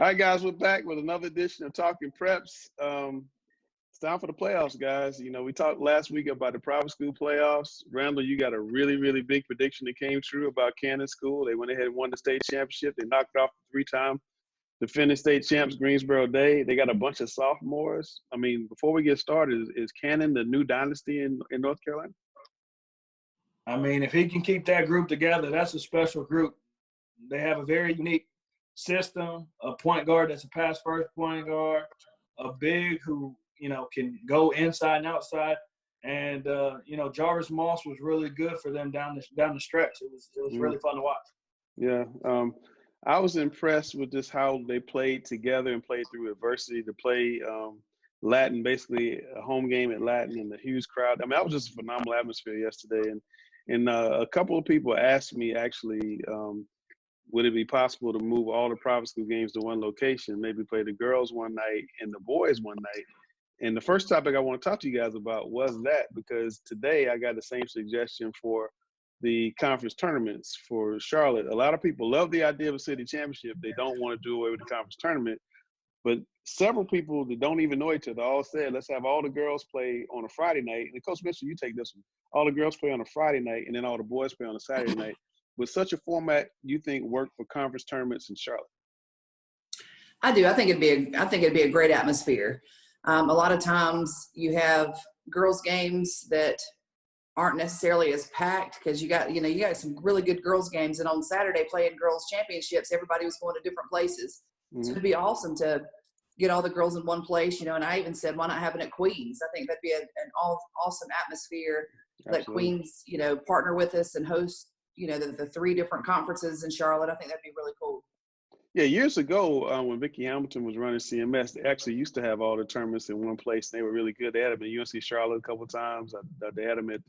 All right, guys, we're back with another edition of Talking Preps. It's time for the playoffs, guys. You know, we talked last week about the private school playoffs. Randall, you got a really, really big prediction that came true about Cannon School. They went ahead and won the state championship. They knocked off the 3-time defending state champs, Greensboro Day. They got a bunch of sophomores. I mean, before we get started, is Cannon the new dynasty in North Carolina? I mean, if he can keep that group together, that's a special group. They have a very unique system, a point guard that's a pass-first point guard, a big who, you know, can go inside and outside. And, you know, Jarvis Moss was really good for them down the stretch. It was really fun to watch. Yeah. I was impressed with just how they played together and played through adversity to play Latin, basically a home game at Latin and the huge crowd. I mean, that was just a phenomenal atmosphere yesterday. And a couple of people asked me actually, would it be possible to move all the private school games to one location, maybe play the girls one night and the boys one night? And the first topic I want to talk to you guys about was that, because today I got the same suggestion for the conference tournaments for Charlotte. A lot of people love the idea of a city championship. They don't want to do away with the conference tournament. But several people that don't even know each other all said, let's have all the girls play on a Friday night. And Coach Mitchell, you take this one. All the girls play on a Friday night and then all the boys play on a Saturday night. Would such a format you think work for conference tournaments in Charlotte? I do. I think it'd be a great atmosphere. A lot of times you have girls games that aren't necessarily as packed because you got some really good girls games, and on Saturday playing girls championships, everybody was going to different places. Mm-hmm. So it'd be awesome to get all the girls in one place, and I even said, why not have it at Queens? I think that'd be an awesome atmosphere. Let Queens, partner with us and host, the 3 different conferences in Charlotte. I think that'd be really cool. Yeah, years ago when Vicki Hamilton was running CMS, they actually used to have all the tournaments in one place. They were really good. They had them at UNC Charlotte a couple of times. They had them at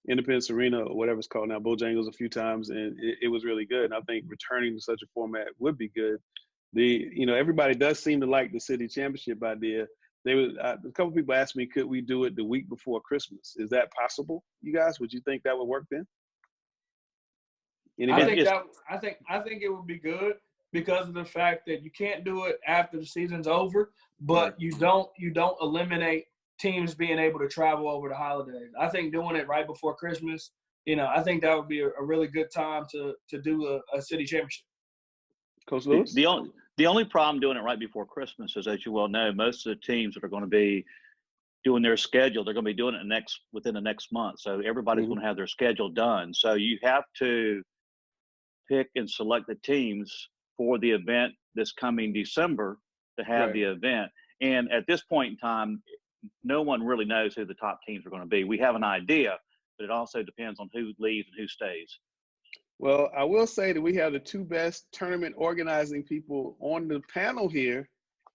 Independence Arena, or whatever it's called now, Bojangles, a few times, and it was really good. And I think returning to such a format would be good. Everybody does seem to like the city championship idea. A couple of people asked me, could we do it the week before Christmas? Is that possible, you guys? Would you think that would work then? I think it would be good because of the fact that you can't do it after the season's over, but you don't eliminate teams being able to travel over the holidays. I think doing it right before Christmas, I think that would be a really good time to do a city championship. Coach Lewis? The only problem doing it right before Christmas is, as you well know, most of the teams that are going to be doing their schedule, they're going to be doing it within the next month. So everybody's going to have their schedule done. So you have to pick and select the teams for the event this coming December to have the event. And at this point in time, no one really knows who the top teams are going to be. We have an idea, but it also depends on who leaves and who stays. Well, I will say that we have the 2 best tournament organizing people on the panel here.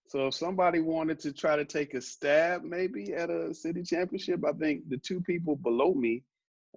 So if somebody wanted to try to take a stab maybe at a city championship, I think the 2 people below me,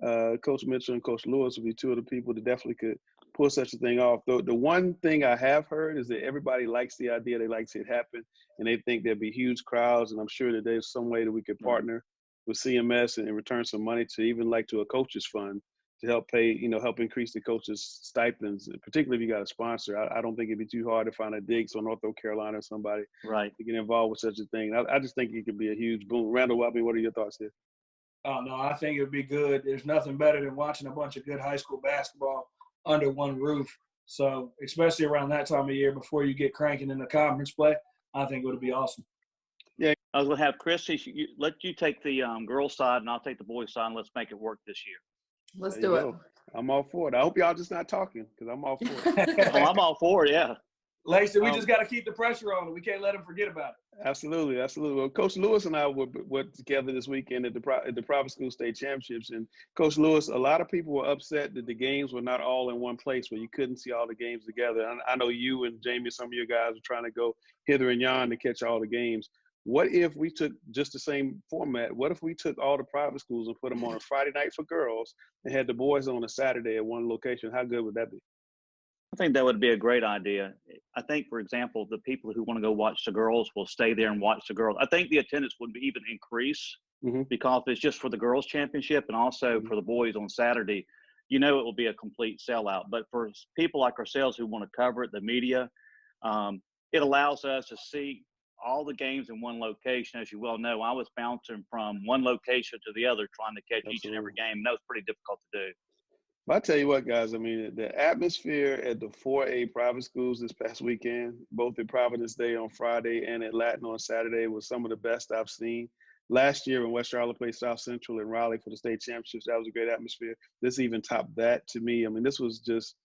Coach Mitchell and Coach Lewis, would be 2 of the people that definitely could pull such a thing off. The one thing I have heard is that everybody likes the idea. They like to see it happen, and they think there'd be huge crowds. And I'm sure that there's some way that we could partner with CMS and return some money to to a coach's fund to help pay, help increase the coaches' stipends, particularly if you got a sponsor. I don't think it'd be too hard to find a Diggs or North Carolina or somebody to get involved with such a thing. I just think it could be a huge boom. Randall, what are your thoughts here? Oh, no, I think it would be good. There's nothing better than watching a bunch of good high school basketball under one roof. So especially around that time of year before you get cranking in the conference play, I think it would be awesome. Yeah, I was going to have Chrissy, let you take the girls' side and I'll take the boys' side, and let's make it work this year. Let's do it. I'm all for it. I hope y'all just not talking, because I'm all for it. Oh, I'm all for it, yeah. Lacey, we just got to keep the pressure on. We can't let them forget about it. Absolutely. Well, Coach Lewis and I were together this weekend at the private school state championships. And Coach Lewis, a lot of people were upset that the games were not all in one place, where you couldn't see all the games together. I know you and Jamie, some of your guys were trying to go hither and yon to catch all the games. What if we took just the same format? What if we took all the private schools and put them on a Friday night for girls and had the boys on a Saturday at one location? How good would that be? I think that would be a great idea. I think, for example, the people who want to go watch the girls will stay there and watch the girls. I think the attendance would even increase because it's just for the girls' championship and also for the boys on Saturday. It will be a complete sellout. But for people like ourselves who want to cover it, the media, it allows us to see all the games in one location. As you well know, I was bouncing from one location to the other trying to catch each and every game. And that was pretty difficult to do. But I tell you what, guys, I mean, the atmosphere at the 4A private schools this past weekend, both at Providence Day on Friday and at Latin on Saturday, was some of the best I've seen. Last year when West Charlotte played South Central in Raleigh for the state championships, that was a great atmosphere. This even topped that to me. I mean, this was just,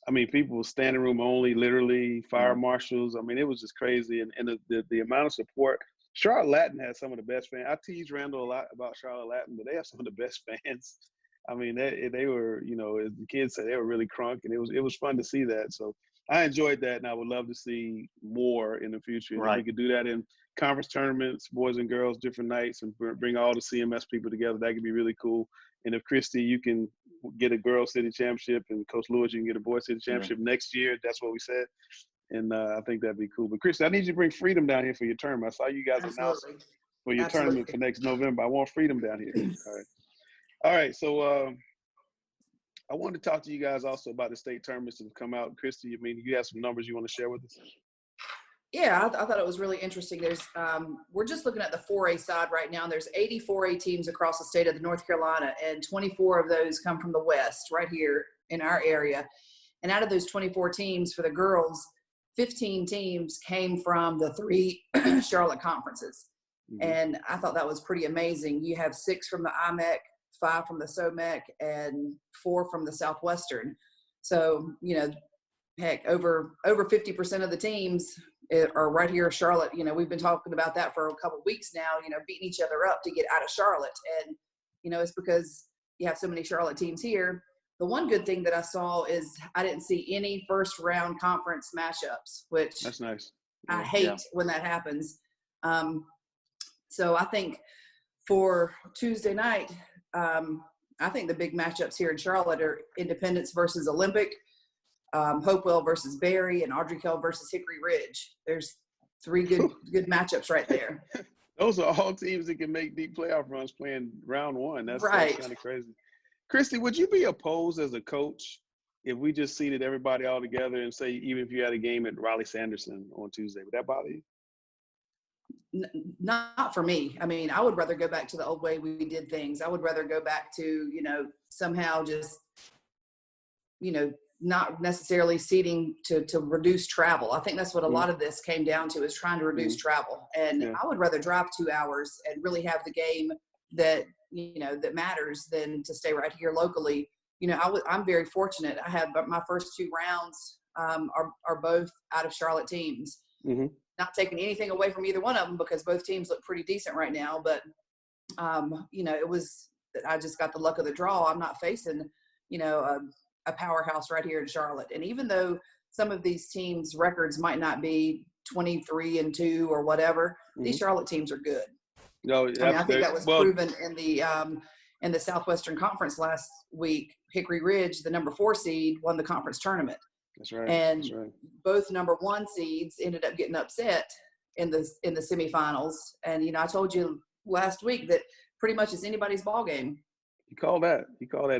I mean, people were standing room only, literally, fire marshals. I mean, it was just crazy. And the amount of support. Charlotte Latin has some of the best fans. I tease Randall a lot about Charlotte Latin, but they have some of the best fans. I mean, they were, you know, as the kids said, they were really crunk, and it was fun to see that. So I enjoyed that, and I would love to see more in the future. And if we could do that in conference tournaments, boys and girls, different nights, and bring all the CMS people together, that could be really cool. And if, Christy, you can get a girls city championship, and Coach Lewis, you can get a boys city championship next year, that's what we said. And I think that'd be cool. But, Christy, I need you to bring Freedom down here for your tournament. I saw you guys announce for your tournament for next November. I want Freedom down here. All right. All right, so I wanted to talk to you guys also about the state tournaments that have come out. Christy, I mean, you have some numbers you want to share with us? Yeah, I thought it was really interesting. There's, we're just looking at the 4A side right now. There's 80 4A teams across the state of North Carolina, and 24 of those come from the West, right here in our area. And out of those 24 teams for the girls, 15 teams came from the 3 Charlotte conferences. And I thought that was pretty amazing. You have 6 from the IMEC, 5 from the SOMEC, and 4 from the Southwestern. So, you know, heck, over 50% of the teams are right here in Charlotte. You know, we've been talking about that for a couple of weeks now, you know, beating each other up to get out of Charlotte. And, you know, it's because you have so many Charlotte teams here. The one good thing that I saw is I didn't see any first round conference matchups, which that's nice. I hate when that happens. So I think for Tuesday night, I think the big matchups here in Charlotte are Independence versus Olympic, Hopewell versus Berry, and Audrey Kell versus Hickory Ridge. There's 3 good matchups right there. Those are all teams that can make deep playoff runs playing round 1. That's kind of crazy. Christy, would you be opposed as a coach if we just seated everybody all together and say, even if you had a game at Raleigh-Sanderson on Tuesday, would that bother you? Not for me. I mean, I would rather go back to the old way we did things. I would rather go back to, you know, somehow just, you know, not necessarily seating to reduce travel. I think that's what a lot of this came down to, is trying to reduce travel. And I would rather drive 2 hours and really have the game that, you know, that matters than to stay right here locally. You know, I'm very fortunate. I have my first 2 rounds are both out of Charlotte teams. Not taking anything away from either one of them, because both teams look pretty decent right now. But, you know, I just got the luck of the draw. I'm not facing, you know, a powerhouse right here in Charlotte. And even though some of these teams' records might not be 23-2 or whatever, these Charlotte teams are good. No, I mean, I think that was proven in the Southwestern Conference last week. Hickory Ridge, the number 4 seed, won the conference tournament. That's right. And that's right. Both number 1 seeds ended up getting upset in the semifinals. And, you know, I told you last week that pretty much it's anybody's ball game. You call that.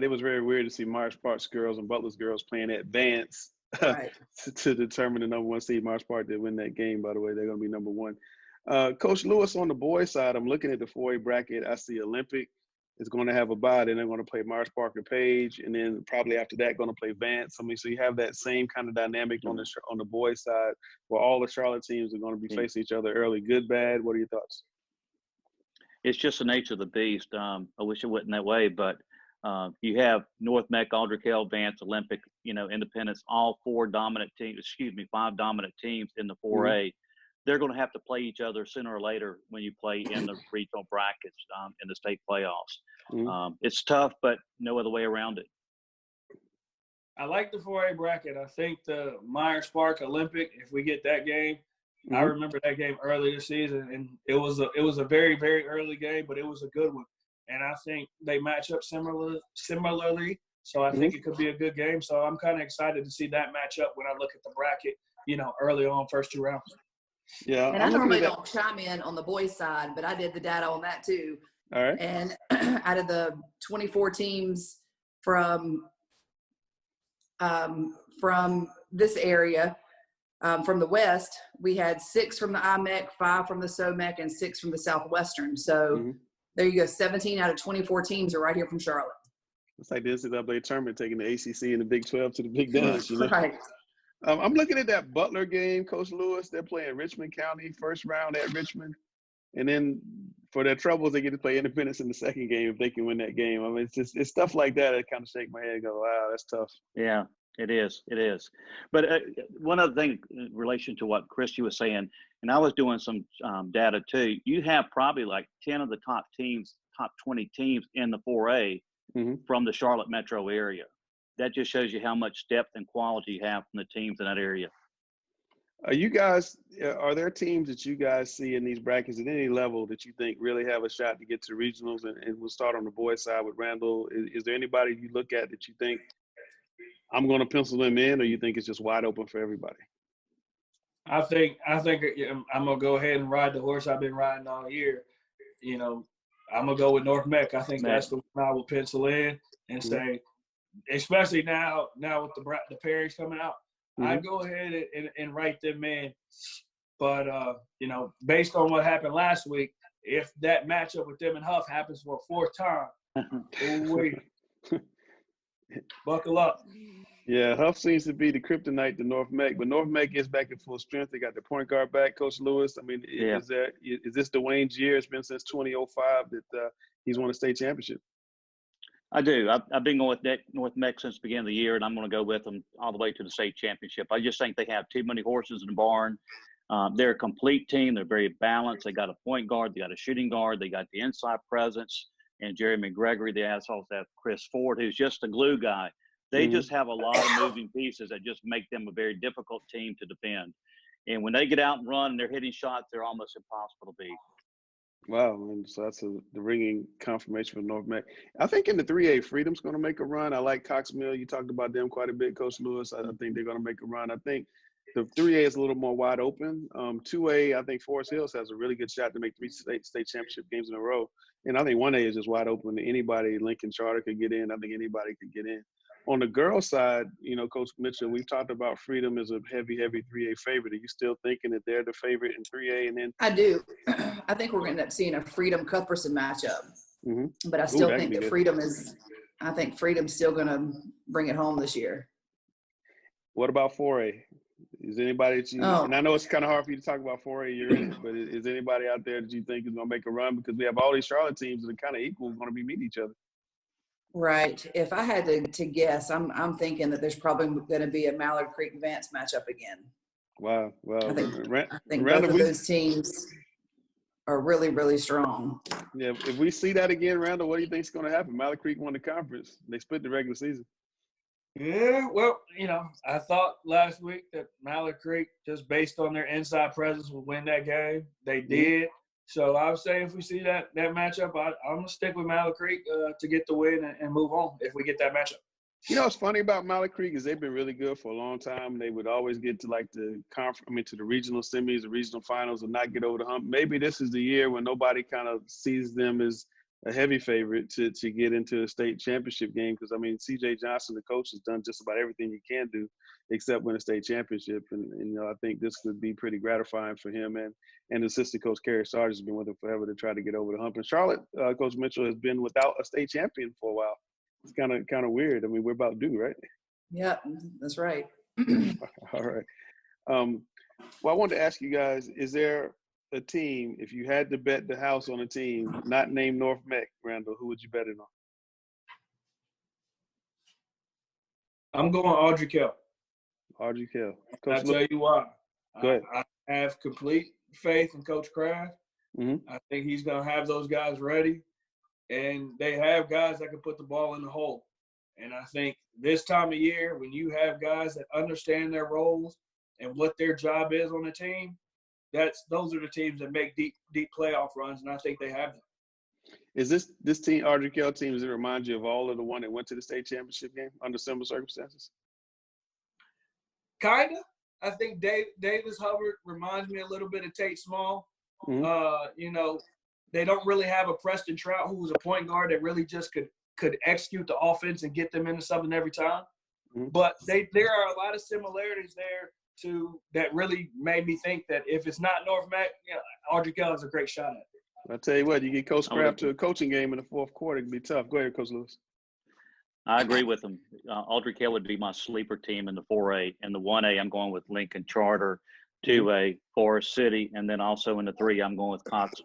It was very weird to see Myers Park's girls and Butler's girls playing advance to determine the number 1 seed. Myers Park did win that game, by the way. They're going to be number 1. Coach Lewis, on the boys' side, I'm looking at the 4A bracket. I see Olympic is going to have a bye. Then they're going to play Myers Park and Page, and then probably after that going to play Vance. I mean, so you have that same kind of dynamic on the boys' side, where all the Charlotte teams are going to be facing each other early. Good, bad. What are your thoughts? It's just the nature of the beast. I wish it wasn't that way, but you have North Mech, Audrey Kell, Vance, Olympic, you know, Independence, all 5 dominant teams in the 4A. They're going to have to play each other sooner or later when you play in the regional brackets in the state playoffs. It's tough, but no other way around it. I like the 4A bracket. I think the Myers Park Olympic, if we get that game, I remember that game early this season, and it was a very, very early game, but it was a good one. And I think they match up similarly. So I think it could be a good game. So I'm kind of excited to see that match up when I look at the bracket, you know, early on, first 2 rounds. Yeah. And I normally don't chime in on the boys' side, but I did the data on that too. All right. And out of the 24 teams from this area, From the West, we had 6 from the IMEC, 5 from the SOMEC, and 6 from the Southwestern. So there you go. 17 out of 24 teams are right here from Charlotte. It's like the NCAA tournament taking the ACC and the Big 12 to the Big Dance, you know? Right. I'm looking at that Butler game, Coach Lewis. They're playing Richmond County, first round at Richmond. And then for their troubles, they get to play Independence in the second game if they can win that game. I mean, it's stuff like that that kind of shake my head and go, wow, that's tough. Yeah, it is. It is. But one other thing in relation to what Christy was saying, and I was doing some data too, you have probably like 10 of the top 20 teams in the 4A from the Charlotte metro area. That just shows you how much depth and quality you have from the teams in that area. Are there teams that you guys see in these brackets at any level that you think really have a shot to get to regionals? And we'll start on the boys' side with Randall. Is there anybody you look at that you think I'm going to pencil them in, or you think it's just wide open for everybody? I think I'm going to go ahead and ride the horse I've been riding all year. You know, I'm going to go with North Mech. I think that's the one I will pencil in and say, especially now with the pairings coming out, I'd go ahead and write them in. But, you know, based on what happened last week, if that matchup with them and Huff happens for a fourth time, buckle up. Yeah, Huff seems to be the kryptonite to North Mech, but North Mech is back at full strength. They got their point guard back, Coach Lewis. I mean, is this Dwayne's year? It's been since 2005 that he's won a state championship. I do. I've been going with North Mech since the beginning of the year, and I'm going to go with them all the way to the state championship. I just think they have too many horses in the barn. They're a complete team. They're very balanced. They got a point guard. They got a shooting guard. They got the inside presence. And Jerry McGregory, they also have Chris Ford, who's just a glue guy. They just have a lot of moving pieces that just make them a very difficult team to defend. And when they get out and run and they're hitting shots, they're almost impossible to beat. Wow, and so that's the ringing confirmation for North Mech. I think in the 3A, Freedom's going to make a run. I like Cox Mill. You talked about them quite a bit, Coach Lewis. I think they're going to make a run. I think the 3A is a little more wide open. 2A, I think Forest Hills has a really good shot to make 3 state championship games in a row. And I think 1A is just wide open. Anybody, Lincoln Charter could get in. I think anybody could get in. On the girls' side, you know, Coach Mitchell, we've talked about Freedom as a heavy 3A favorite. Are you still thinking that they're the favorite in 3A? And then I do. I think we're going to end up seeing a Freedom-Cuthbertson matchup. But I still think that I think Freedom's still going to bring it home this year. What about 4A? Is anybody that you, and I know it's kind of hard for you to talk about 4A, you're in it, but is anybody out there that you think is going to make a run? Because we have all these Charlotte teams that are kind of equal, going to be meeting each other. Right. If I had to guess, I'm thinking that there's probably going to be a Mallard Creek Vance matchup again. Wow. I think both of those teams are really, really strong. Yeah. If we see that again, Randall, what do you think is going to happen? Mallard Creek won the conference. They split the regular season. Yeah, well, you know, I thought last week that Mallard Creek, just based on their inside presence, would win that game. They did. So I would say if we see that matchup, I'm going to stick with Mallard Creek to get the win and move on if we get that matchup. You know what's funny about Mallard Creek is they've been really good for a long time. They would always get to like to the regional semis, the regional finals, and not get over the hump. Maybe this is the year when nobody kind of sees them as a heavy favorite to get into a state championship game. Because, I mean, C.J. Johnson, the coach, has done just about everything he can do except win a state championship. And you know, I think this could be pretty gratifying for him. And assistant coach Kerry Sarge has been with him forever to try to get over the hump. And Charlotte, Coach Mitchell, has been without a state champion for a while. It's kind of weird. I mean, we're about due, right? Yeah, that's right. All right. Well, I wanted to ask you guys, is there a team, if you had to bet the house on a team, not named North Mech, Randall, who would you bet it on? I'm going Audrey Kell. Audrey Kell. I'll tell you why. Go ahead. I have complete faith in Coach Kraft. I think he's going to have those guys ready. And they have guys that can put the ball in the hole. And I think this time of year, when you have guys that understand their roles and what their job is on the team, those are the teams that make deep playoff runs, and I think they have them. Is this team, Audrey Kell team, does it remind you of all of the one that went to the state championship game under similar circumstances? Kind of. I think Davis Hubbard reminds me a little bit of Tate Small. You know, they don't really have a Preston Trout who was a point guard that really just could execute the offense and get them into something every time. But there are a lot of similarities there that really made me think that if it's not North Mac, Audrey Kell has a great shot at it. I tell you what, you get Coach Craft to a coaching game in the fourth quarter, it can be tough. Go ahead, Coach Lewis. I agree with him. Audrey Kell would be my sleeper team in the 4A. And the 1A, I'm going with Lincoln Charter. 2A, Forest City, and then also in the 3, I'm going with Cox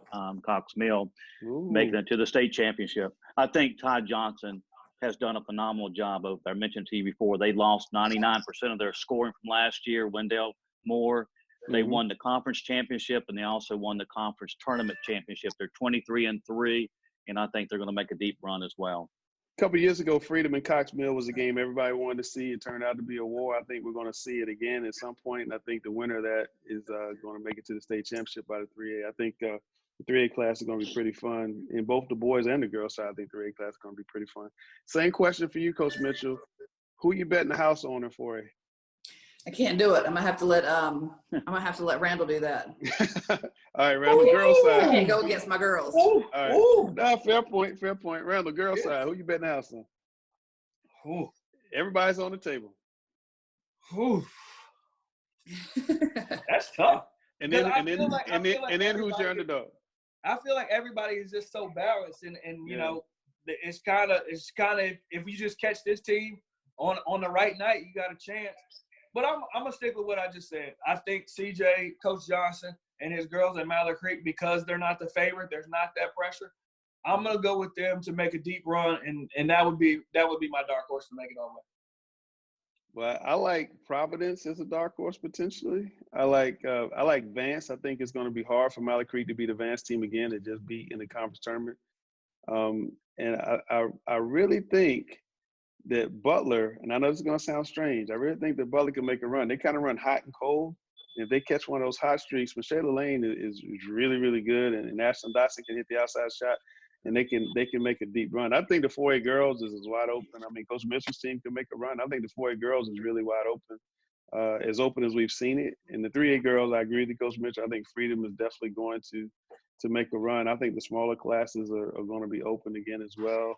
Mill, making it to the state championship. I think Todd Johnson has done a phenomenal job over there. I mentioned to you before, they lost 99% of their scoring from last year. Wendell Moore, they won the conference championship, and they also won the conference tournament championship. They're 23-3, and I think they're going to make a deep run as well. A couple of years ago, Freedom and Cox Mill was a game everybody wanted to see. It turned out to be a war. I think we're going to see it again at some point, and I think the winner of that is going to make it to the state championship by the 3A. I think the 3A class is going to be pretty fun. In both the boys and the girls side, I think the 3A class is going to be pretty fun. Same question for you, Coach Mitchell. Who you betting the house on in 4A? I can't do it. I'm gonna have to let Randall do that. All right, Randall, girls side. I can't go against my girls. All right. Nah, fair point. Randall, girls side. Who you betting the house on? Everybody's on the table. That's tough. And then who's your underdog? I feel like everybody is just so balanced, and it's kind of if you just catch this team on the right night, you got a chance. But I'm gonna stick with what I just said. I think CJ, Coach Johnson, and his girls at Mallard Creek, because they're not the favorite, there's not that pressure. I'm gonna go with them to make a deep run, and that would be my dark horse to make it all the way. Well, I like Providence as a dark horse potentially. I like Vance. I think it's going to be hard for Mallard Creek to beat the Vance team again and just beat in the conference tournament. And I really think that Butler, and I know this is going to sound strange, I really think that Butler can make a run. They kind of run hot and cold. If they catch one of those hot streaks, Michelle Lane is really, really good, and Ashlyn Dotson can hit the outside shot, and they can make a deep run. I think the 4A girls is wide open. I mean, Coach Mitchell's team can make a run. I think the 4A girls is really wide open as we've seen it. And the 3A girls, I agree with Coach Mitchell. I think Freedom is definitely going to make a run. I think the smaller classes are going to be open again as well.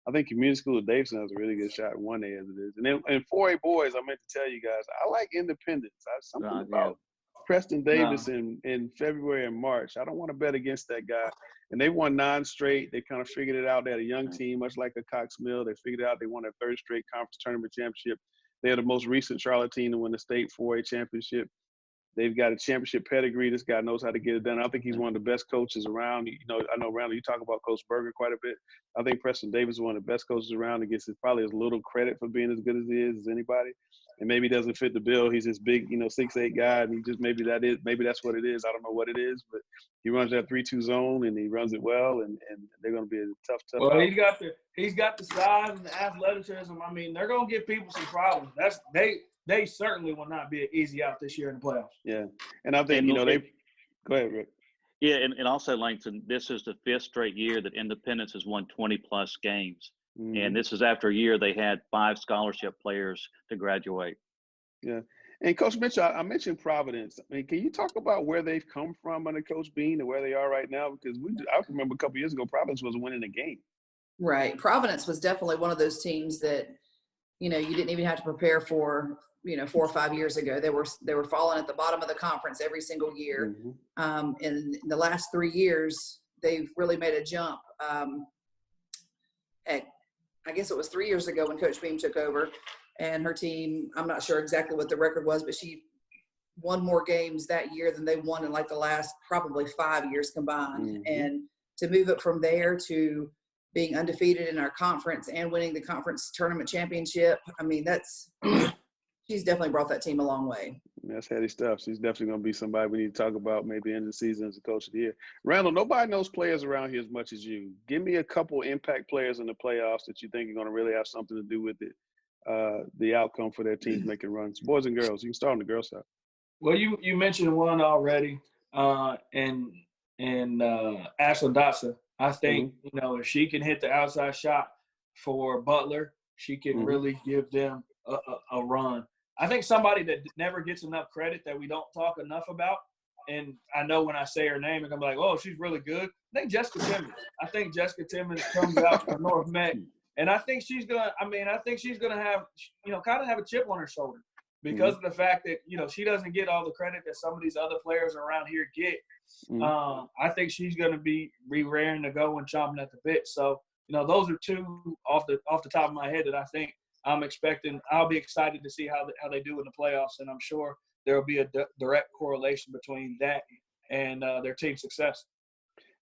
I think Community School of Davidson has a really good shot in 1A as it is. And then in 4A boys, I meant to tell you guys, I like independence. Something about Preston Davis in February and March. I don't want to bet against that guy. And they won 9 straight. They kind of figured it out. They had a young team, much like a Cox Mill. They figured it out. They won their 3rd straight conference tournament championship. They are the most recent Charlotte team to win the state 4A championship. They've got a championship pedigree. This guy knows how to get it done. I think he's one of the best coaches around. I know, Randall, you talk about Coach Berger quite a bit. I think Preston Davis is one of the best coaches around and gets probably as little credit for being as good as he is as anybody. And maybe he doesn't fit the bill. He's this big, 6'8" guy, and he just maybe that's what it is. I don't know what it is, but he runs that 3-2 zone and he runs it well, and they're going to be a tough. Well, he's got the size and the athleticism. I mean, they're going to give people some problems. They certainly will not be an easy out this year in the playoffs. Yeah, and I think they. Go ahead, Rick. Yeah, and also, Langston, this is the 5th straight year that Independence has won 20-plus games. Mm-hmm. And this is after a year they had 5 scholarship players to graduate. Yeah. And Coach Mitchell, I mentioned Providence. I mean, can you talk about where they've come from under Coach Bean and where they are right now? Because I remember a couple of years ago, Providence was winning a game. Right. Providence was definitely one of those teams that, you didn't even have to prepare for, 4 or 5 years ago. They were falling at the bottom of the conference every single year. Mm-hmm. In the last 3 years, they've really made a jump. I guess it was 3 years ago when Coach Beam took over, and her team, I'm not sure exactly what the record was, but she won more games that year than they won in like the last probably 5 years combined. Mm-hmm. And to move it from there to being undefeated in our conference and winning the conference tournament championship, I mean, she's definitely brought that team a long way. That's heady stuff. She's definitely going to be somebody we need to talk about maybe end of the season as a coach of the year. Randall, nobody knows players around here as much as you. Give me a couple impact players in the playoffs that you think are going to really have something to do with it, the outcome for their teams making runs. Boys and girls. You can start on the girls side. Well, you mentioned one already, and Ashlyn Dotson. I think, if she can hit the outside shot for Butler, she can really give them a run. I think somebody that never gets enough credit that we don't talk enough about, and I know when I say her name, I'm going to be like, oh, she's really good. I think Jessica Timmons. Comes out from North Met, and I think she's going to have, kind of have a chip on her shoulder. because of the fact that, she doesn't get all the credit that some of these other players around here get. I think she's going to be raring to go and chomping at the bit. So, those are two off the top of my head that I think I'm expecting. I'll be excited to see how they do in the playoffs, and I'm sure there will be a direct correlation between that and their team success.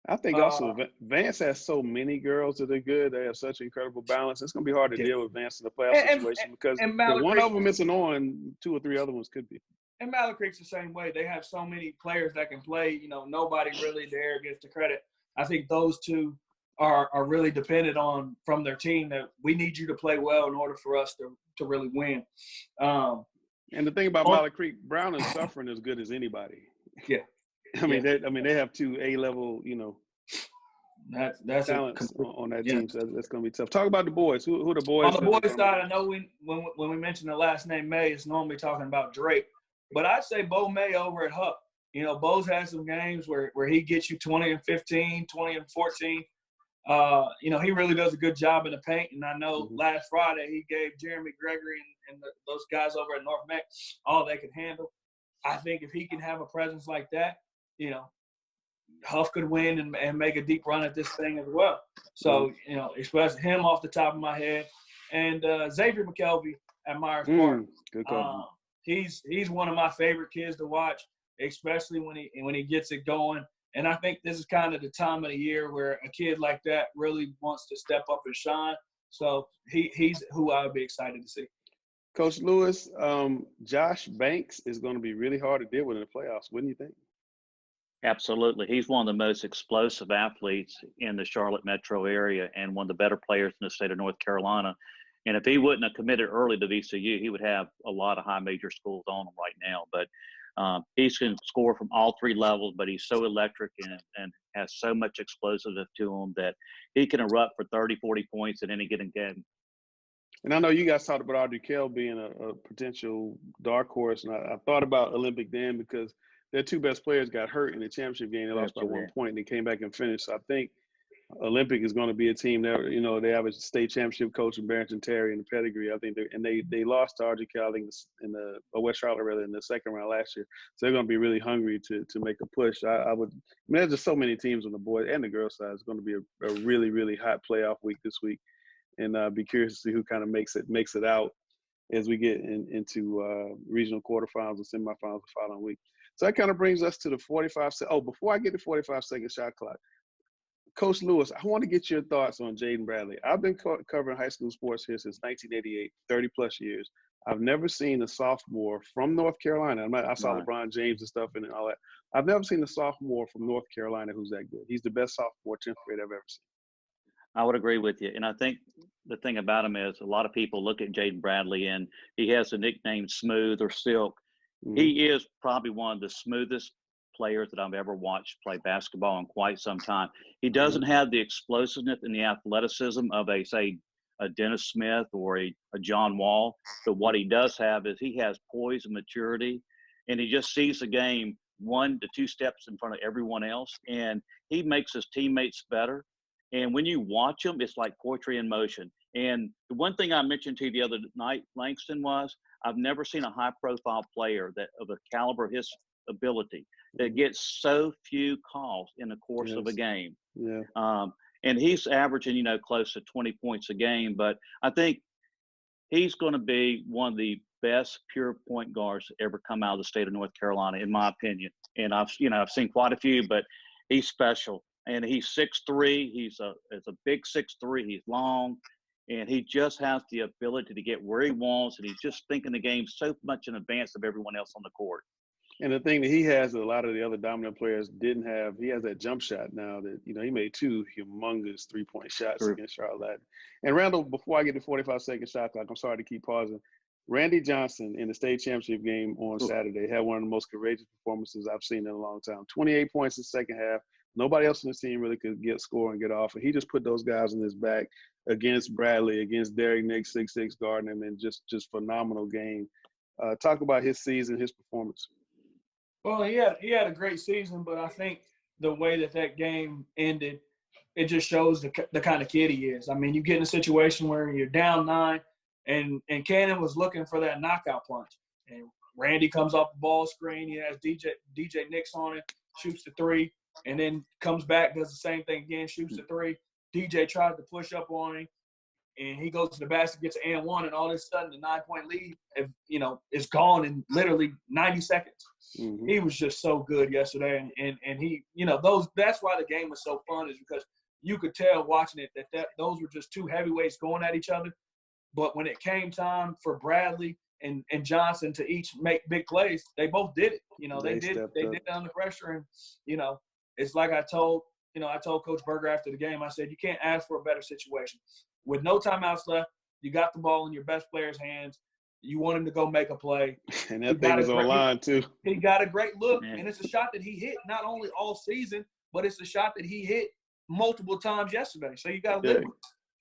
I think also Vance has so many girls that are good. They have such incredible balance. It's going to be hard to deal with Vance in the playoff situation because if one of them isn't on, 2 or 3 other ones could be. And Mallard Creek's the same way. They have so many players that can play. Nobody really there gets the credit. I think those two are really dependent on from their team that we need you to play well in order for us to really win. And the thing about Mallard Creek, Brown is suffering as good as anybody. Yeah. I mean, they have 2 A-level, that's talents on that team. So that's going to be tough. Talk about the boys. Who the boys? On the boys' side, I know when we mention the last name May, it's normally talking about Drake, but I'd say Bo May over at Huck. Bo's had some games where he gets you 20 and 15, 20 and 14. He really does a good job in the paint, and I know last Friday he gave Jeremy Gregory and those guys over at North Meck all they could handle. I think if he can have a presence like that, Huff could win and make a deep run at this thing as well. So, especially him off the top of my head. And Xavier McKelvey at Myers Park. Good call. He's one of my favorite kids to watch, especially when he gets it going. And I think this is kind of the time of the year where a kid like that really wants to step up and shine. So he's who I would be excited to see. Coach Lewis, Josh Banks is going to be really hard to deal with in the playoffs. Wouldn't you think? Absolutely. He's one of the most explosive athletes in the Charlotte metro area and one of the better players in the state of North Carolina. And if he wouldn't have committed early to VCU, he would have a lot of high major schools on him right now. But he can score from all 3 levels, but he's so electric and has so much explosiveness to him that he can erupt for 30, 40 points in any given game. And I know you guys talked about Audrey Kell being a potential dark horse, and I thought about Olympic then because their 2 best players got hurt in the championship game. They lost by 1 point, and they came back and finished. So I think Olympic is going to be a team that, they have a state championship coach in Barrington Terry and the pedigree. I think they lost to Audrey Kell, I think, in the West Charlotte rather in the second round last year. So they're going to be really hungry to make a push. There's just so many teams on the boys and the girls side. It's going to be a really, really hot playoff week this week. And be curious to see who kind of makes it out as we get into regional quarterfinals and semifinals the following week. So that kind of brings us to the 45. Before I get to 45-second shot clock, Coach Lewis, I want to get your thoughts on Jaden Bradley. I've been covering high school sports here since 1988, 30-plus years. I've never seen a sophomore from North Carolina. I saw LeBron James and stuff and all that. I've never seen a sophomore from North Carolina who's that good. He's the best sophomore 10th grade I've ever seen. I would agree with you. And I think the thing about him is a lot of people look at Jaden Bradley and he has the nickname Smooth or Silk. He is probably one of the smoothest players that I've ever watched play basketball in quite some time. He doesn't have the explosiveness and the athleticism of a Dennis Smith or a John Wall. But what he does have is he has poise and maturity, and he just sees the game 1 to 2 steps in front of everyone else, and he makes his teammates better. And when you watch him, it's like poetry in motion. And the one thing I mentioned to you the other night, Langston, was I've never seen a high-profile player that of the caliber of his ability that gets so few calls in the course of a game. Yeah. And he's averaging, close to 20 points a game. But I think he's going to be one of the best pure point guards to ever come out of the state of North Carolina, in my opinion. And I've seen quite a few, but he's special. And he's 6'3". It's a big 6'3". He's long, and he just has the ability to get where he wants, and he's just thinking the game so much in advance of everyone else on the court. And the thing that he has that a lot of the other dominant players didn't have, he has that jump shot now that, he made 2 humongous 3-point shots against Charlotte. And Randall, before I get to 45-second shot clock, I'm sorry to keep pausing. Randy Johnson in the state championship game on Saturday had one of the most courageous performances I've seen in a long time. 28 points in the second half. Nobody else in the team really could score and get off. And he just put those guys in his back against Bradley, against Derek Nick, 6'6", guarding him, and just phenomenal game. Talk about his season, his performance. Well, he had a great season, but I think the way that game ended, it just shows the kind of kid he is. I mean, you get in a situation where you're down 9, and Cannon was looking for that knockout punch. And Randy comes off the ball screen. He has DJ Nix on it, shoots the three, and then comes back, does the same thing again, shoots the three. DJ tries to push up on him, and he goes to the basket, gets an and one, and all of a sudden the 9-point lead, is gone in literally 90 seconds. Mm-hmm. He was just so good yesterday, and he, that's why the game was so fun, is because you could tell watching it that those were just two heavyweights going at each other. But when it came time for Bradley and Johnson to each make big plays, they both did it. They did it under pressure, and it's like I told Coach Berger after the game. I said, you can't ask for a better situation. With no timeouts left, you got the ball in your best player's hands. You want him to go make a play. And that thing was online too. He got a great look, and it's a shot that he hit not only all season, but it's a shot that he hit multiple times yesterday. So you got to live with it.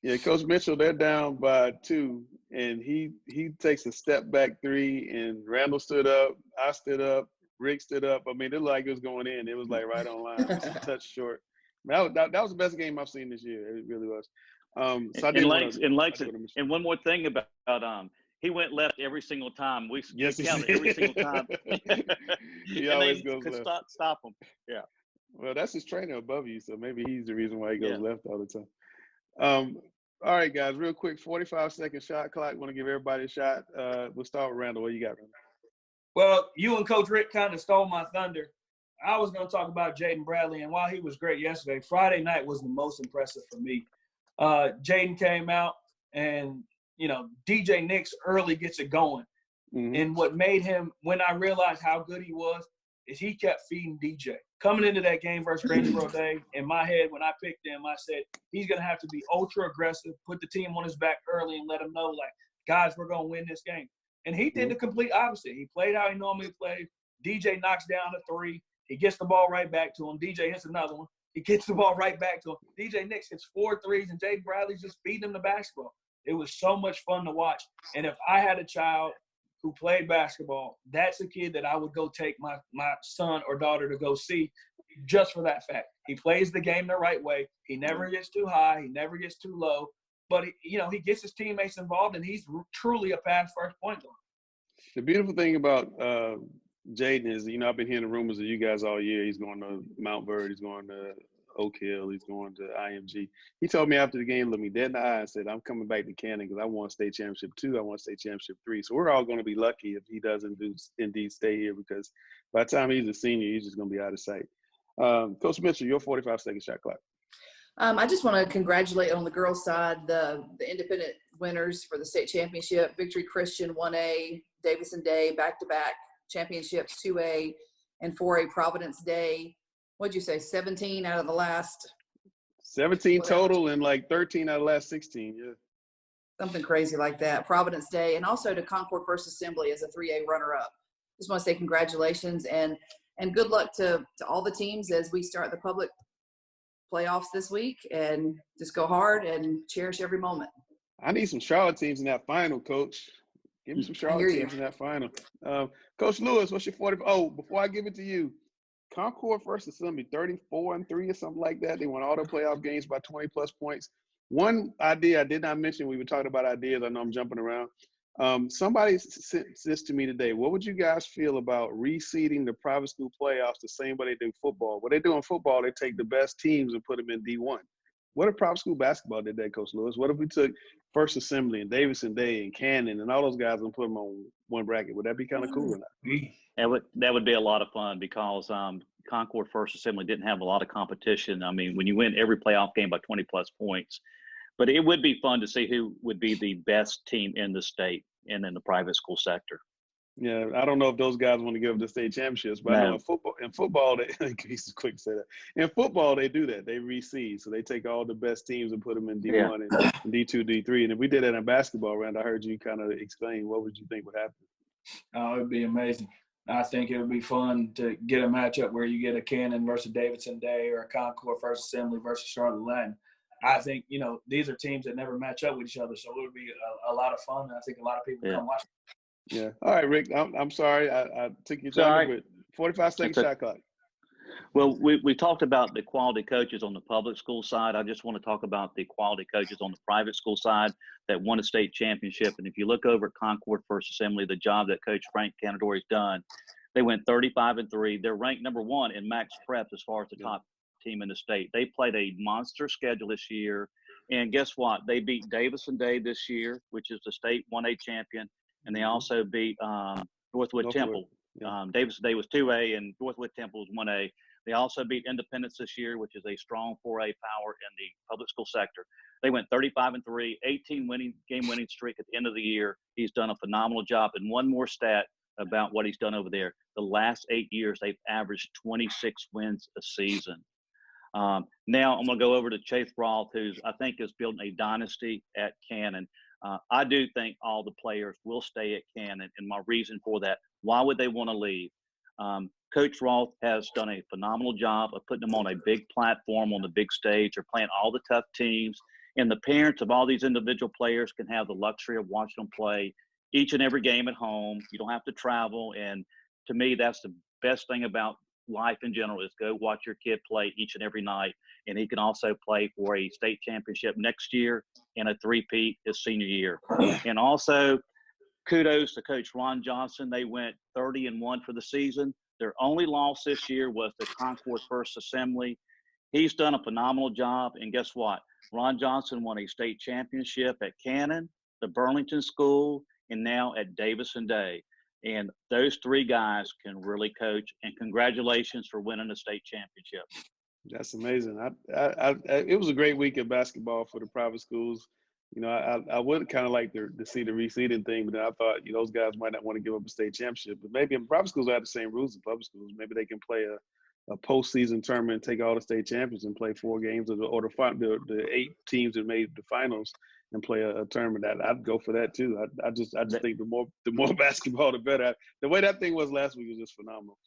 Yeah, Coach Mitchell, they're down by 2, and he takes a step back 3, and Randall stood up, I stood up, Rick stood up. I mean, it looked like it was going in. It was like right on line, just a touch short. That was the best game I've seen this year. It really was. So and one more thing about he went left every single time. We counted every single time. He always goes left. Stop him. Yeah. Well, that's his trainer above you, so maybe he's the reason why he goes left all the time. All right, guys, real quick, 45-second shot clock. Want to give everybody a shot. We'll start with Randall. What you got, Randall? Well, you and Coach Rick kind of stole my thunder. I was going to talk about Jaden Bradley, and while he was great yesterday, Friday night was the most impressive for me. Jaden came out, and, DJ Nix early gets it going. Mm-hmm. And what made him, when I realized how good he was, is he kept feeding DJ. Coming into that game versus Greensboro Day, in my head, when I picked him, I said, he's going to have to be ultra aggressive, put the team on his back early, and let them know, like, guys, we're going to win this game. And he did the complete opposite. He played how he normally played. DJ knocks down a 3. He gets the ball right back to him. DJ hits another one. He gets the ball right back to him. DJ Nix hits 4 threes, and Jay Bradley's just feeding him the basketball. It was so much fun to watch. And if I had a child who played basketball, that's a kid that I would go take my son or daughter to go see just for that fact. He plays the game the right way. He never gets too high. He never gets too low. But, he gets his teammates involved, and he's truly a pass-first point guard. The beautiful thing about Jaden is, I've been hearing the rumors of you guys all year. He's going to Mount Verdi. He's going to Oak Hill. He's going to IMG. He told me after the game, looked me dead in the eye and said, I'm coming back to Canton because I want state championship 2. I want state championship 3. So we're all going to be lucky if he doesn't indeed stay here, because by the time he's a senior, he's just going to be out of sight. Coach Mitchell, your 45-second shot clock. I just want to congratulate on the girls' side the independent winners for the state championship. Victory Christian 1A, Davison Day back-to-back championships 2A, and 4A Providence Day. What'd you say? 17 out of the last 17 total, and like 13 out of the last 16. Yeah, something crazy like that. Providence Day, and also to Concord First Assembly as a 3A runner-up. Just want to say congratulations and good luck to all the teams as we start the public playoffs this week, and just go hard and cherish every moment. I need some Charlotte teams in that final, Coach. Give me some Charlotte teams in that final. Coach Lewis, what's your 40? Oh, before I give it to you, Concord First Assembly 34-3 or something like that. They won all the playoff games by 20-plus points. One idea I did not mention, we were talking about ideas. I know I'm jumping around. Somebody sent this to me today. What would you guys feel about reseeding the private school playoffs the same way they do football? What they do in football, they take the best teams and put them in D1. What if private school basketball did that, Coach Lewis? What if we took First Assembly and Davison Day and Cannon and all those guys and put them on one bracket? Would that be kind of cool or not? That would be a lot of fun, because Concord First Assembly didn't have a lot of competition. I mean, when you win every playoff game by 20-plus points. But it would be fun to see who would be the best team in the state and in the private school sector. Yeah, I don't know if those guys want to give up the state championships, but I know in football, he's quick to say that. In football, they do that. They reseed. So they take all the best teams and put them in D1 and D2, D3. And if we did that in basketball round, I heard you kind of explain, what would you think would happen? Oh, it would be amazing. I think it would be fun to get a matchup where you get a Cannon versus Davidson Day, or a Concord First Assembly versus Charlotte Latin. I think, these are teams that never match up with each other, so it would be a lot of fun. I think a lot of people come watch. Yeah. All right, Rick. I'm sorry I took your time, but 45-second shot clock. Well, we talked about the quality coaches on the public school side. I just want to talk about the quality coaches on the private school side that won a state championship. And if you look over at Concord First Assembly, the job that Coach Frank Canadori's done, they went 35-3. They're ranked number 1 in Max Prep as far as the top team in the state. They played a monster schedule this year. And guess what? They beat Davis and Day this year, which is the state 1A champion. And they also beat Northwood Temple. Yeah. Davis and Day was 2A and Northwood Temple was 1A. They also beat Independence this year, which is a strong 4A power in the public school sector. They went 35-3, 18 game winning streak at the end of the year. He's done a phenomenal job. And one more stat about what he's done over there. The last 8 years, they've averaged 26 wins a season. Now I'm going to go over to Chase Roth, who I think is building a dynasty at Cannon. I do think all the players will stay at Cannon, and my reason for that, why would they want to leave? Coach Roth has done a phenomenal job of putting them on a big platform on the big stage. They're playing all the tough teams, and the parents of all these individual players can have the luxury of watching them play each and every game at home. You don't have to travel, and to me, that's the best thing about life in general is go watch your kid play each and every night, and he can also play for a state championship next year and a three-peat his senior year. And also, kudos to Coach Ron Johnson. They went 30-1 for the season. Their only loss this year was the Concord First Assembly. He's done a phenomenal job, and guess what? Ron Johnson won a state championship at Cannon, the Burlington School, and now at Davis and Day. And those three guys can really coach, and congratulations for winning the state championship. That's amazing. It was a great week of basketball for the private schools. You know, I would kind of like to see the reseeding thing, but then I thought, you know, those guys might not want to give up a state championship. But maybe in private schools, they have the same rules as public schools. Maybe they can play a postseason tournament, take all the state champions and play 4 games, or the 8 teams that made the finals and play a tournament. I'd go for that too. I just think the more basketball, the better. The way that thing was last week was just phenomenal.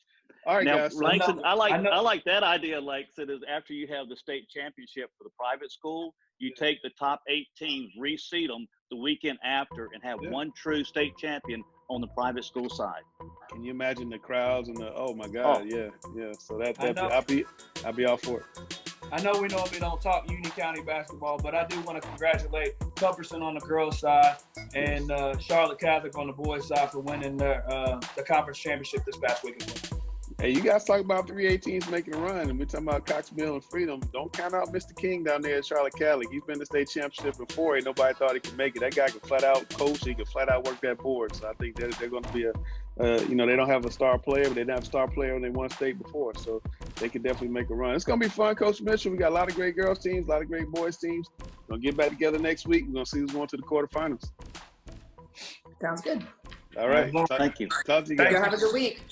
All right, now, guys. Langston, I like that idea, Langston, is after you have the state championship for the private school, you take the top 8 teams, reseed them the weekend after, and have one true state champion on the private school side. Can you imagine the crowds and oh my God, yeah. So I'll be all for it. I know we normally don't talk Union County basketball, but I do want to congratulate Culberson on the girls' side and Charlotte Catholic on the boys' side for winning the conference championship this past weekend. Hey, you guys talk about 3A teams making a run, and we're talking about Coxville and Freedom. Don't count out Mr. King down there at Charlotte Catholic. He's been to state championship before, and nobody thought he could make it. That guy can flat out coach. He can flat out work that board. So I think they're going to be they don't have a star player, but they didn't have a star player when they won state before. So they could definitely make a run. It's going to be fun, Coach Mitchell. We got a lot of great girls teams, a lot of great boys teams. We're going to get back together next week. We're going to see who's going to the quarterfinals. Sounds good. All right. Thank you. Talk to you guys. Have a good week.